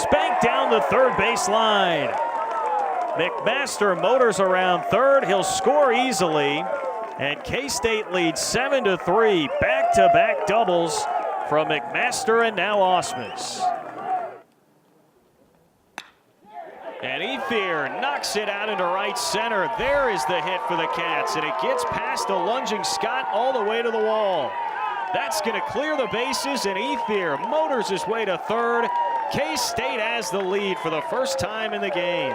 spanked down the third baseline. McMaster motors around third. He'll score easily. And K-State leads 7-3. Back-to-back doubles from McMaster and now Ausmus. And Ethier knocks it out into right center. There is the hit for the Cats, and it gets past a lunging Scott all the way to the wall. That's going to clear the bases, and Ethier motors his way to third. K-State has the lead for the first time in the game.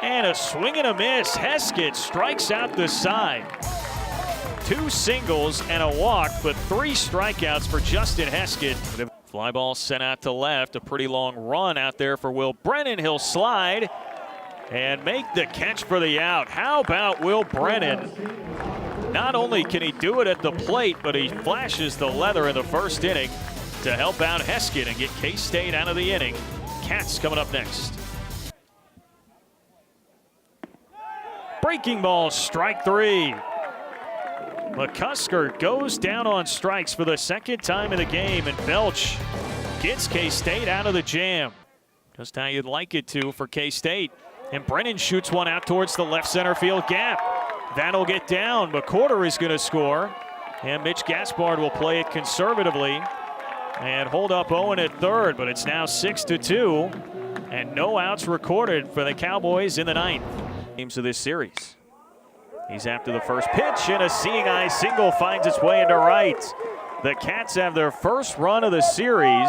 And a swing and a miss. Heskett strikes out the side. 2 singles and a walk, but 3 strikeouts for Justin Heskett. Fly ball sent out to left. A pretty long run out there for Will Brennan. He'll slide and make the catch for the out. How about Will Brennan? Not only can he do it at the plate, but he flashes the leather in the first inning to help out Heskett and get K-State out of the inning. Cats coming up next. Breaking ball, strike 3. McCusker goes down on strikes for the second time in the game, and Belch gets K-State out of the jam. Just how you'd like it to for K-State. And Brennan shoots one out towards the left center field gap. That'll get down. McCorder is going to score. And Mitch Gaspard will play it conservatively and hold up Owen at third, but it's now 6-2. And no outs recorded for the Cowboys in the ninth. Games of this series. He's after the first pitch, and a seeing eye single finds its way into right. The Cats have their first run of the series,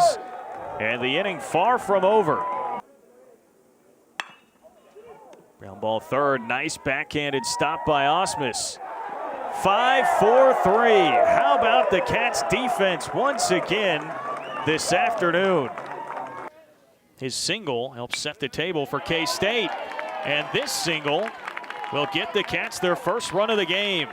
and the inning far from over. Ground ball third, nice backhanded stop by Ausmus. 5-4-3. How about the Cats defense once again this afternoon? His single helps set the table for K-State, and this single will get the Cats their first run of the game.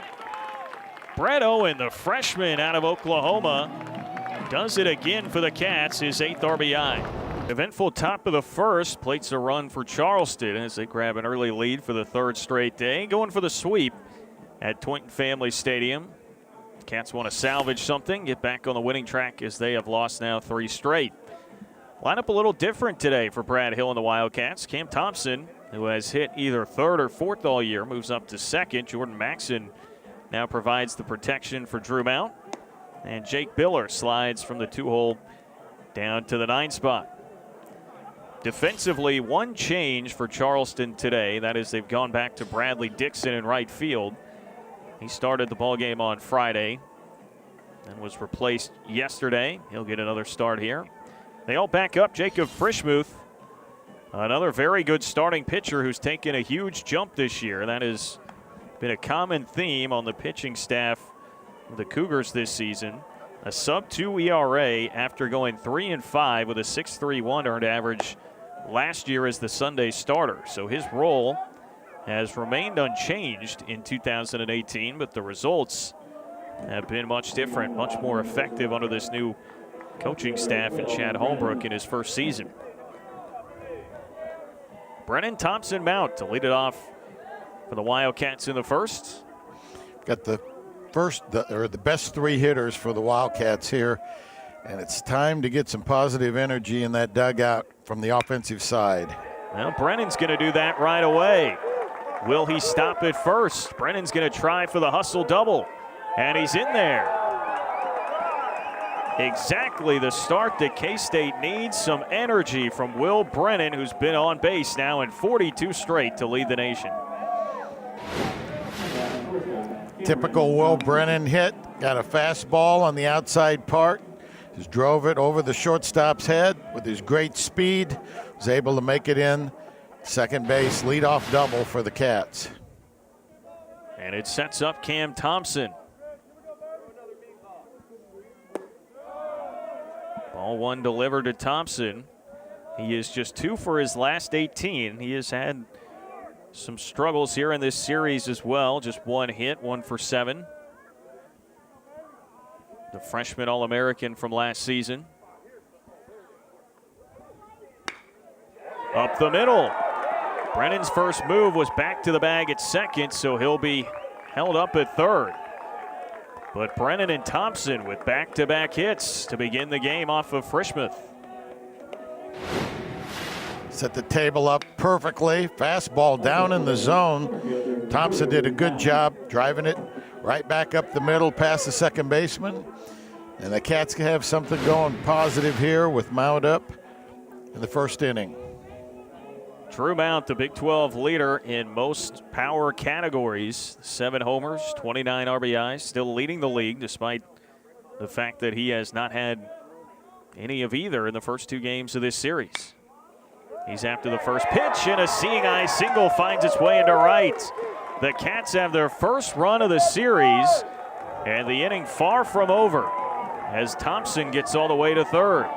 Brett Owen, the freshman out of Oklahoma, does it again for the Cats, his 8th RBI. Eventful top of the first, plates a run for Charleston as they grab an early lead for the 3rd straight day. Going for the sweep at Twinton Family Stadium. The Cats want to salvage something, get back on the winning track as they have lost now 3 straight. Lineup a little different today for Brad Hill and the Wildcats. Cam Thompson, who has hit either 3rd or 4th all year, moves up to 2nd. Jordan Maxson now provides the protection for Drew Mount. And Jake Biller slides from the 2-hole down to the 9 spot. Defensively, one change for Charleston today. That is, they've gone back to Bradley Dixon in right field. He started the ballgame on Friday and was replaced yesterday. He'll get another start here. They all back up Jacob Frischmuth, another very good starting pitcher who's taken a huge jump this year. That has been a common theme on the pitching staff of the Cougars this season. A sub-2 ERA after going 3-5 with a 6.31 earned average last year as the Sunday starter. So his role has remained unchanged in 2018, but the results have been much different, much more effective under this new coaching staff and Chad Holbrook in his first season. Brennan, Thompson, Mount to lead it off for the Wildcats in the first. Got the best 3 hitters for the Wildcats here, and it's time to get some positive energy in that dugout from the offensive side. Well, Brennan's going to do that right away. Will he stop at first? Brennan's going to try for the hustle double, and he's in there. Exactly the start that K-State needs. Some energy from Will Brennan, who's been on base now in 42 straight to lead the nation. Typical Will Brennan hit. Got a fastball on the outside part. Just drove it over the shortstop's head with his great speed. Was able to make it in. Second base leadoff double for the Cats. And it sets up Cam Thompson. Ball 1 delivered to Thompson. He is just 2 for his last 18. He has had some struggles here in this series as well. Just 1 hit, 1 for 7. The freshman All-American from last season. Up the middle. Brennan's first move was back to the bag at second, so he'll be held up at third. But Brennan and Thompson with back-to-back hits to begin the game off of Frischmuth. Set the table up perfectly. Fastball down in the zone. Thompson did a good job driving it right back up the middle past the second baseman. And the Cats can have something going positive here with Mount up in the first inning. Drew Mount, the Big 12 leader in most power categories. 7 homers, 29 RBIs, still leading the league despite the fact that he has not had any of either in the first 2 games of this series. He's after the first pitch, and a seeing eye single finds its way into right. The Cats have their first run of the series, and the inning far from over as Thompson gets all the way to third.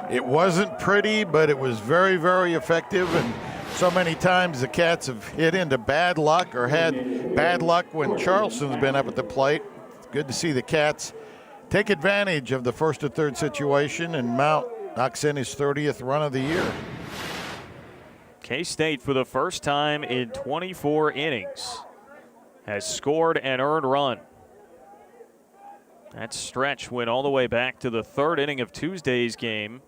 It wasn't pretty, but it was very, very effective. And so many times the Cats have hit into bad luck or had bad luck when Charleston's been up at the plate. It's good to see the Cats take advantage of the first to third situation, and Mount knocks in his 30th run of the year. K-State, for the first time in 24 innings, has scored an earned run. That stretch went all the way back to the 3rd inning of Tuesday's game,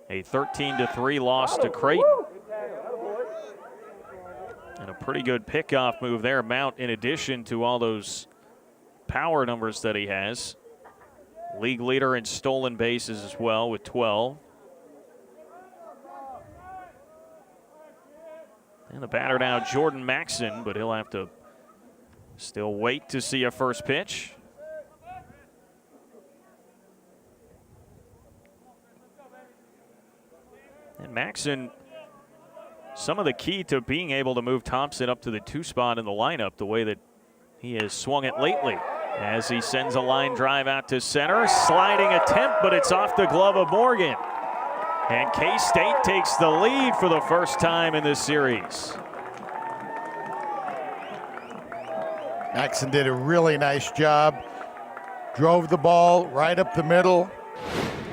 a 13-3 loss to Creighton. And a pretty good pickoff move there. Mount, in addition to all those power numbers that he has, league leader in stolen bases as well with 12. And the batter now, Jordan Maxson, but he'll have to still wait to see a first pitch. And Maxson, some of the key to being able to move Thompson up to the 2 spot in the lineup, the way that he has swung it lately, as he sends a line drive out to center. Sliding attempt, but it's off the glove of Morgan. And K-State takes the lead for the first time in this series. Maxson did a really nice job. Drove the ball right up the middle.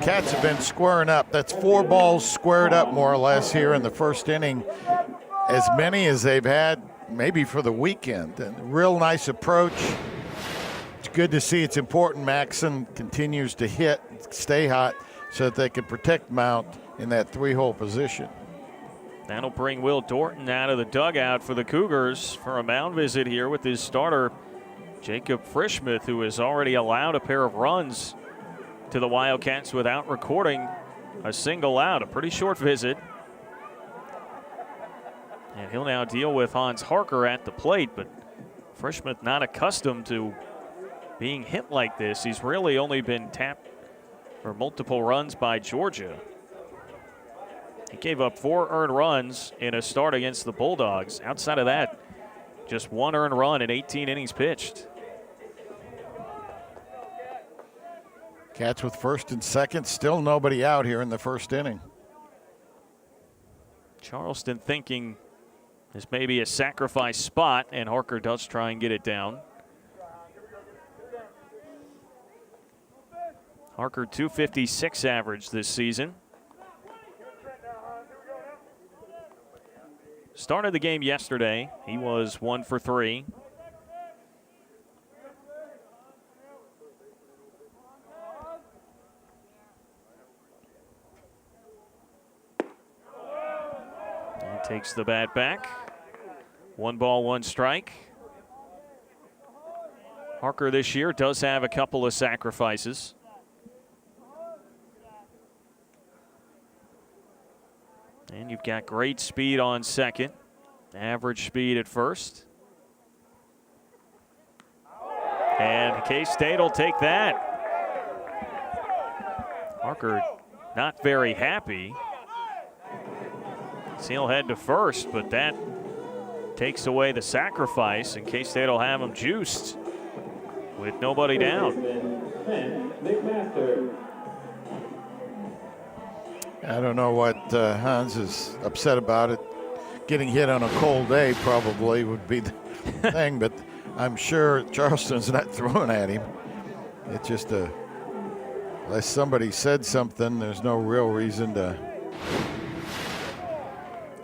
Cats have been squaring up. That's 4 balls squared up more or less here in the first inning. As many as they've had maybe for the weekend. And real nice approach. It's good to see. It's important Maxson continues to hit, stay hot, so that they can protect Mount in that 3-hole position. That'll bring Will Dorton out of the dugout for the Cougars for a mound visit here with his starter, Jacob Frischmuth, who has already allowed a pair of runs to the Wildcats without recording a single out. A pretty short visit. And he'll now deal with Hans Harker at the plate, but Frischmuth not accustomed to being hit like this. He's really only been tapped for multiple runs by Georgia. He gave up 4 earned runs in a start against the Bulldogs. Outside of that, just 1 earned run in 18 innings pitched. Cats with first and second, still nobody out here in the first inning. Charleston thinking this may be a sacrifice spot, and Harker does try and get it down. Harker .256 average this season. Started the game yesterday. He was 1 for 3. And takes the bat back. 1 ball, 1 strike. Harker this year does have a couple of sacrifices. And you've got great speed on second, average speed at first. And K-State will take that. Harker not very happy. He'll head to first, but that takes away the sacrifice, and K-State will have him juiced with nobody down. I don't know what Hans is upset about it. Getting hit on a cold day probably would be the thing, but I'm sure Charleston's not throwing at him. It's just unless somebody said something, there's no real reason to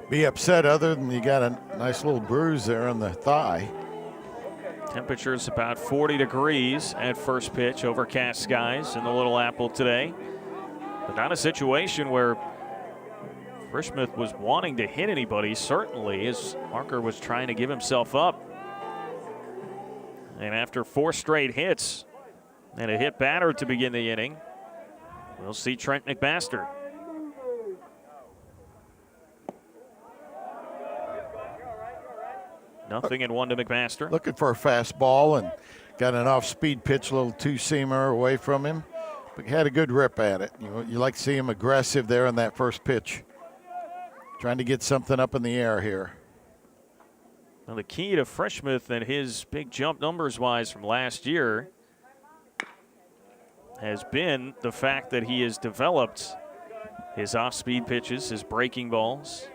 be upset other than you got a nice little bruise there on the thigh. Temperatures about 40 degrees at first pitch, overcast skies in the Little Apple today. But not a situation where Frischmuth was wanting to hit anybody, certainly, as Marker was trying to give himself up. And after 4 straight hits and a hit batter to begin the inning, we'll see Trent McMaster. Nothing and 1 to McMaster. Looking for a fastball and got an off-speed pitch, a little two-seamer away from him. But had a good rip at it. You like to see him aggressive there on that first pitch. Trying to get something up in the air here. Well, the key to Frischmuth and his big jump numbers-wise from last year has been the fact that he has developed his off-speed pitches, his breaking balls.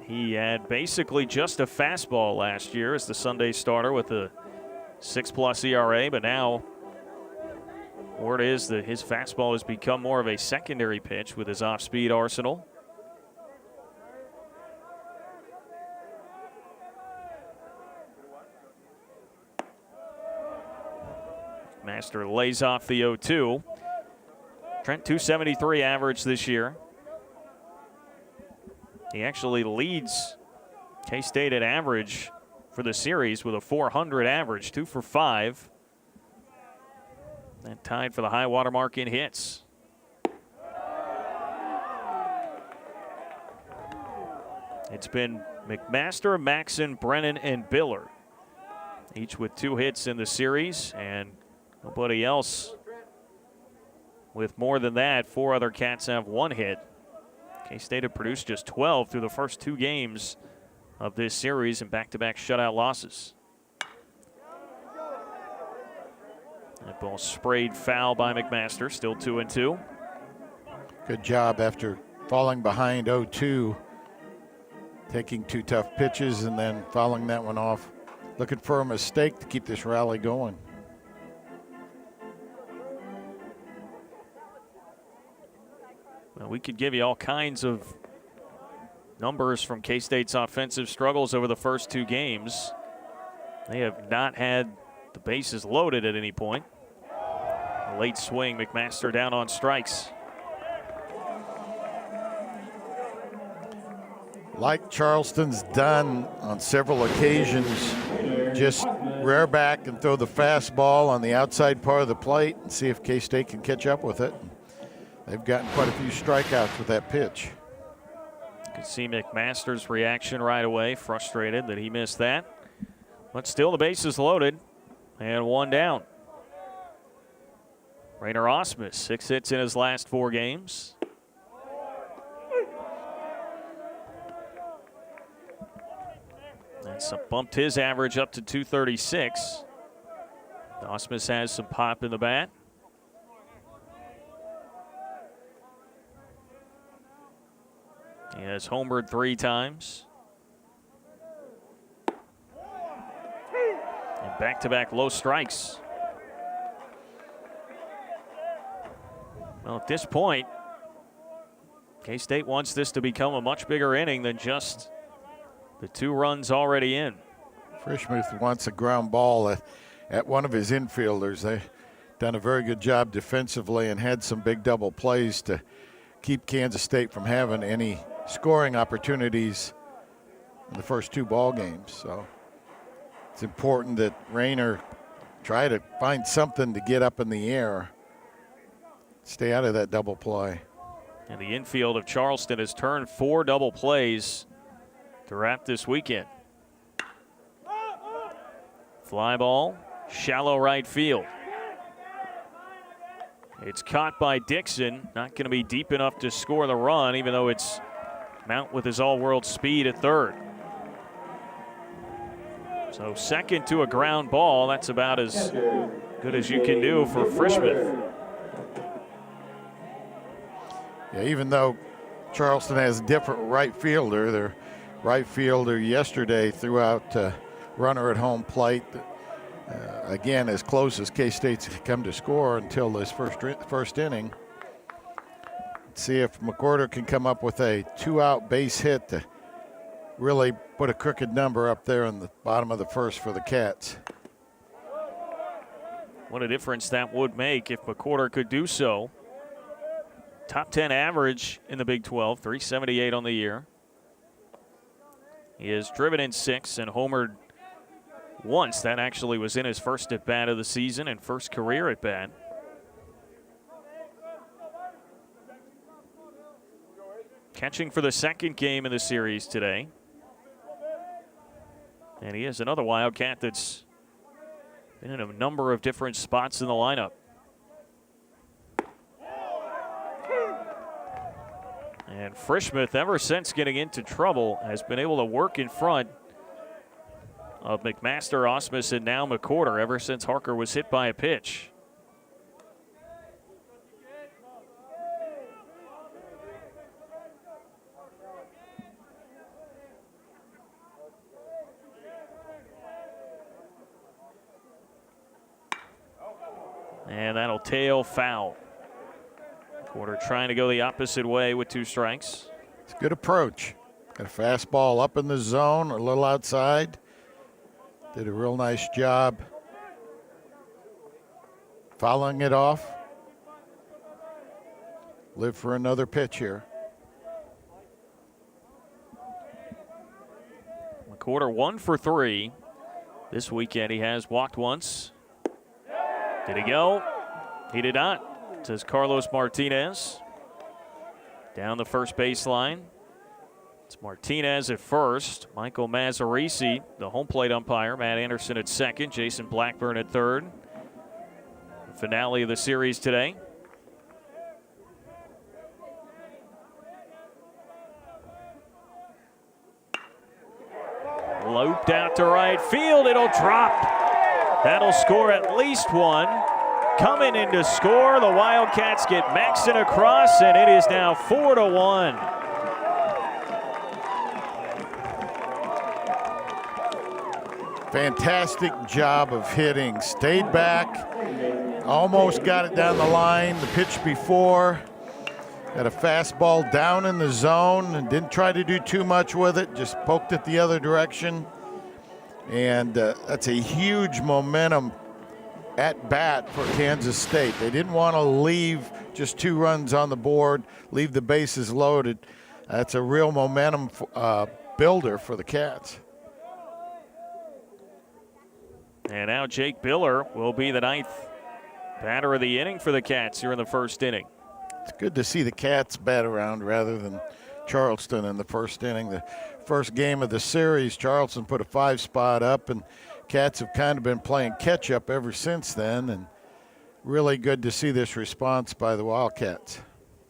He had basically just a fastball last year as the Sunday starter with a 6+ ERA, but now word is that his fastball has become more of a secondary pitch with his off-speed arsenal. Master lays off the 0-2. Trent, 273 average this year. He actually leads K-State at average for the series with a 400 average, 2 for 5. And tied for the high water mark in hits. It's been McMaster, Maxson, Brennan, and Biller, each with 2 hits in the series, and nobody else with more than that. 4 other Cats have 1 hit. K-State have produced just 12 through the first 2 games of this series in back-to-back shutout losses. That ball sprayed foul by McMaster, still 2-2. Good job after falling behind 0-2, taking 2 tough pitches and then fouling that one off. Looking for a mistake to keep this rally going. Well, we could give you all kinds of numbers from K-State's offensive struggles over the first 2 games. They have not had the bases loaded at any point. A late swing, McMaster down on strikes. Like Charleston's done on several occasions, just rear back and throw the fastball on the outside part of the plate and see if K-State can catch up with it. They've gotten quite a few strikeouts with that pitch. You can see McMaster's reaction right away, frustrated that he missed that. But still the bases loaded and 1 down. Rainer Ausmus, 6 hits in his last 4 games. That's bumped his average up to 236. Ausmus has some pop in the bat. He has homered 3 times. And back-to-back low strikes. Well, at this point, K-State wants this to become a much bigger inning than just the 2 runs already in. Frischmuth wants a ground ball at one of his infielders. They've done a very good job defensively and had some big double plays to keep Kansas State from having any scoring opportunities in the first 2 ball games. So it's important that Rainer try to find something to get up in the air, stay out of that double play. And the infield of Charleston has turned 4 double plays to wrap this weekend. Fly ball, shallow right field. It's caught by Dixon. Not going to be deep enough to score the run, even though it's Mount with his all-world speed at third. So second to a ground ball. That's about as good as you can do for Frischmuth. Yeah, even though Charleston has a different right fielder, their right fielder yesterday threw out runner at home plate. Again, as close as K-State's come to score until this first inning. Let's see if McWhorter can come up with a 2-out base hit to really put a crooked number up there in the bottom of the first for the Cats. What a difference that would make if McWhorter could do so. Top 10 average in the Big 12, 378 on the year. He has driven in 6 and homered once. That actually was in his first at-bat of the season and first career at-bat. Catching for the second game in the series today. And he is another Wildcat that's been in a number of different spots in the lineup. And Frischmuth, ever since getting into trouble, has been able to work in front of McMaster, Ausmus, and now McWhorter ever since Harker was hit by a pitch. And that'll tail foul. McWhorter trying to go the opposite way with 2 strikes. It's a good approach. Got a fastball up in the zone, a little outside. Did a real nice job fouling it off. Live for another pitch here. McWhorter 1 for 3. This weekend he has walked once. Did he go? He did not, says Carlos Martinez. Down the first baseline. It's Martinez at first. Michael Mazzarisi, the home plate umpire. Matt Anderson at second. Jason Blackburn at third. The finale of the series today. Looped out to right field. It'll drop. That'll score at least 1. Coming in to score, the Wildcats get Maxson across, and it is now 4-1. Fantastic job of hitting. Stayed back, almost got it down the line. The pitch before, got a fastball down in the zone and didn't try to do too much with it, just poked it the other direction. And that's a huge momentum at bat for Kansas State. They didn't want to leave just 2 runs on the board, leave the bases loaded. That's a real momentum builder for the Cats. And now Jake Biller will be the 9th batter of the inning for the Cats here in the first inning. It's good to see the Cats bat around rather than Charleston in the first inning. The first game of the series, Charleston put a 5 spot up, and Cats have kind of been playing catch up ever since then, and really good to see this response by the Wildcats.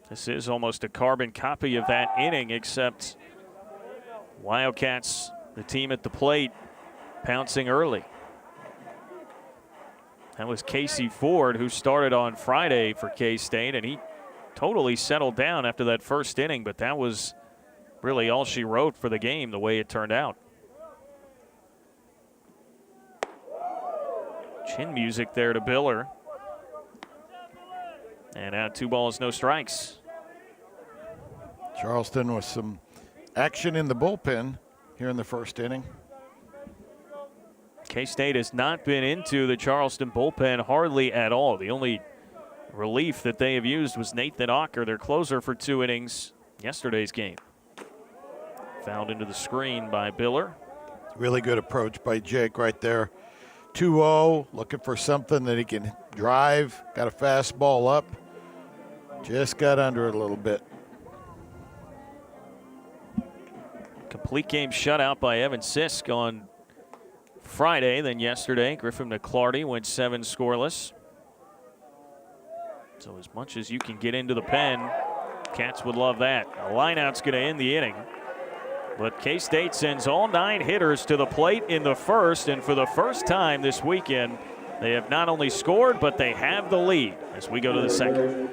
This is almost a carbon copy of that inning, except Wildcats, the team at the plate, pouncing early. That was Casey Ford, who started on Friday for K-State, and he totally settled down after that first inning, but that was really all she wrote for the game, the way it turned out. Chin music there to Biller. And now 2 balls, no strikes. Charleston with some action in the bullpen here in the first inning. K-State has not been into the Charleston bullpen hardly at all. The only relief that they have used was Nathan Ocker, their closer for 2 innings yesterday's game. Fouled into the screen by Biller. Really good approach by Jake right there. 2-0, looking for something that he can drive. Got a fastball up. Just got under it a little bit. Complete game shutout by Evan Sisk on Friday. Then yesterday, Griffin McClarty went 7 scoreless. So as much as you can get into the pen, Cats would love that. A lineout's going to end the inning. But K-State sends all 9 hitters to the plate in the first, and for the first time this weekend, they have not only scored, but they have the lead as we go to the second.